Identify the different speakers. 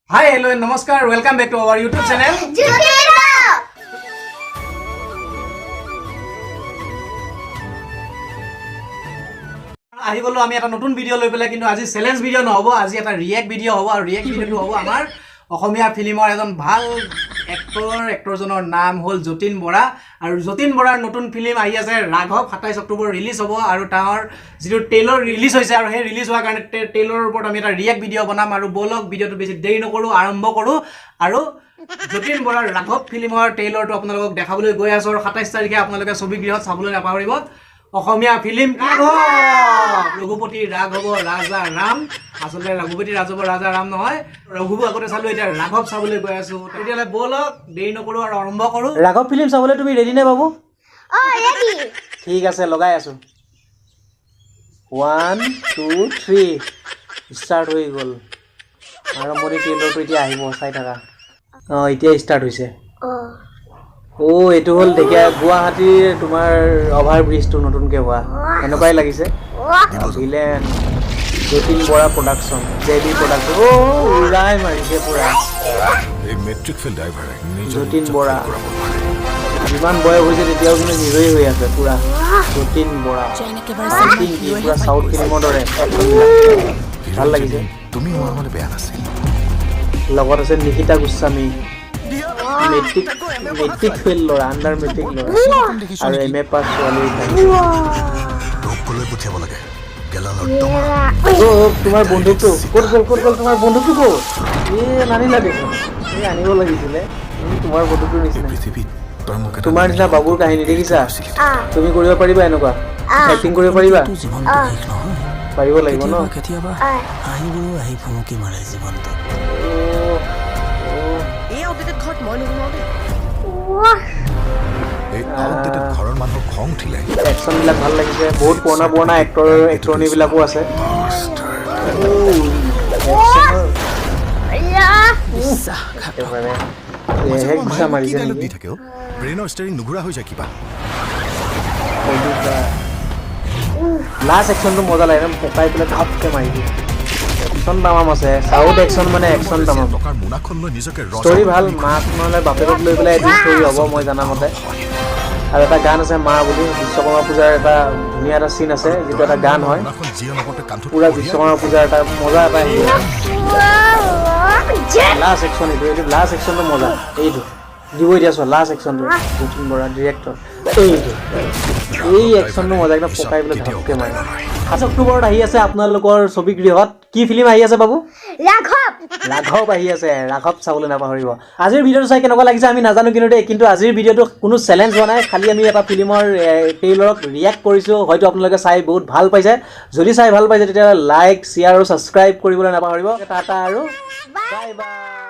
Speaker 1: Hi, hello, and namaskar. Welcome back to our YouTube channel. আহি গলো আমি এটা নতুন ভিডিও লৈ পেলাই কিন্তু আজি চ্যালেঞ্জ ভিডিও নহব আজি এটা ৰিয়েক্ট ভিডিও হ'ব আৰু ৰিয়েক্ট ভিডিওটো হ'ব আমাৰ অসমীয়া ফিল্মৰ এজন ভাল এক্টৰজনৰ নাম হ'ল জাতিন বৰা আৰু জাতিন বৰাৰ নতুন ফিল্ম আহি আছে ৰাঘৱ 27 অক্টোবৰ ৰিলিজ হ'ব আৰু তাৰ যিটো ট্ৰেইলাৰ ৰিলিজ হৈছে আৰু সেই ৰিলিজ হোৱাৰ কাৰণে ট্ৰেইলাৰৰ ওপৰত আমি এটা ৰিয়েক্ট ভিডিও বনাম আৰু বলক ভিডিওটো বেছি দেৰি নকৰো আৰম্ভ কৰো আৰু জাতিন বৰাৰ ৰাঘৱ ফিল্মৰ ট্ৰেইলাৰটো আপোনালোকক দেখাবলৈ গৈ আছো আৰু 27 তাৰিখে আপোনালোকে ছবি গৃহত চাবলৈ নাপাহৰিব অসমীয়া ফিল্ম ৰঘুপতি ৰাঘৱ ৰাজা ৰাম আসলে ৰঘুপতি ৰাঘৱ ৰাজা ৰাম নহয় ৰঘুবু আগতে চালো এতিয়া ৰাঘৱ চাবলৈ গৈ আছো তেতিয়ালে বলক দেৰি নকৰো আৰু আৰম্ভ কৰো ৰাঘৱ ফিল্ম চাবলৈ তুমি ৰেডি নে বাবু ৰেডি ঠিক আছে লগাই আছো 1 2 3 ষ্টাৰ্ট হৈ গল আৰম্ভণি ট্ৰেইলাৰটো এতিয়া আহিব চাই থাকা এতিয়া ষ্টাৰ্ট হৈছে ও এটো হল দেখিয়া গুৱাহাটীৰ তোমাৰ অভাৰ ব্ৰিজটো নতুনকে হোৱা এনেকুৱাই লাগিছে villain Jatin Bora production JB production ও উৰাই মাৰিছে পুৰা এই matric fail driver Jatin Bora ইমান বয় হৈছে তেতিয়াও কিন্তু হিৰোই হৈ আছে পুৰা জাতিন বৰা জাতিন কি পুৰা সাউথ ফিল্মৰ দৰে ভাল লাগিছে তুমি মোৰ মতে বেয়া নাছিল লগত আছে নিশিতা গোস্বামী মেট্ৰিক ফেল লৰা আন্ডাৰ মেট্ৰিক লৰা আৰু এমএ পাছ ছোৱালী পঠিয়াব লাগে তোমাৰ বন্ধুটো ক'ত তোমাৰ বন্ধুটো ক'ত নানিলা দেখোন আনিব লাগিছিলে তোমাৰ বন্ধুটোৰ নিচিনা তোমাৰ নিচিনা বাবুৰ কাহিনী দেখিছা তুমি কৰিব পাৰিবা এনেকুৱা এক্টিং কৰিব পাৰিবা পাৰিব লাগিব ন কেতিয়াবা আহি ভুমুকি মাৰে জীৱনটো ঘৰৰ মানুহ খং উঠিলে একচন বিলাক ভাল লাগিছে বহুত পুৰণা এক্টৰনি বিলাকো আছে লাষ্ট একচনটো মজা লাগে পকাই পেলাই ঘপকে মাৰি দিয়ে একচন তামাম আছে সাউথ একচন মানে একচন তামাম ষ্টৰি ভাল মাক নহলে বাপেকক লৈ পেলাই এদিন ষ্টৰি হ'ব মই জানা মতে আৰু এটা গান আছে মা বুলি বিশ্বকৰ্মা পূজাৰ এটা ধুনীয়া এটা চিন আছে যেটো এটা গান হয় পুৰা বিশ্বকৰ্মা পূজাৰ এটা মজা এটা লাষ্ট একচন এইটো লাষ্ট একচনটো মজা এইটো দিব দিয়া চোৱা লাষ্ট একচনটো জাতিন বৰা ডিৰেক্টৰ এইটো এই একচনটো মজা একদম পকাই পেলাই ধপকে মাৰে 5 অক্টোবৰত আহি আছে আপোনালোকৰ ছবি গৃহত কি ফিল্ম আহি আছে বাবু ৰাঘৱ আহি আছে ৰাঘৱ চাবলৈ নাপাহৰিব আজিৰ ভিডিঅ'টো চাই কেনেকুৱা লাগিছে আমি নাজানো কিন্তু আজিৰ ভিডিঅ'টো কোনো চ্যালেঞ্জ হোৱা নাই খালি আমি এটা ফিল্মৰ ট্ৰেইলাৰক ৰিয়েক্ট কৰিছো হয়তো আপোনালোকে চাই বহুত ভাল পাইছে যদি চাই ভাল পাইছে তেতিয়া লাইক শ্বেয়াৰ আৰু সাবস্ক্ৰাইব কৰিবলৈ নাপাহৰিব টাটা আৰু বাই বাই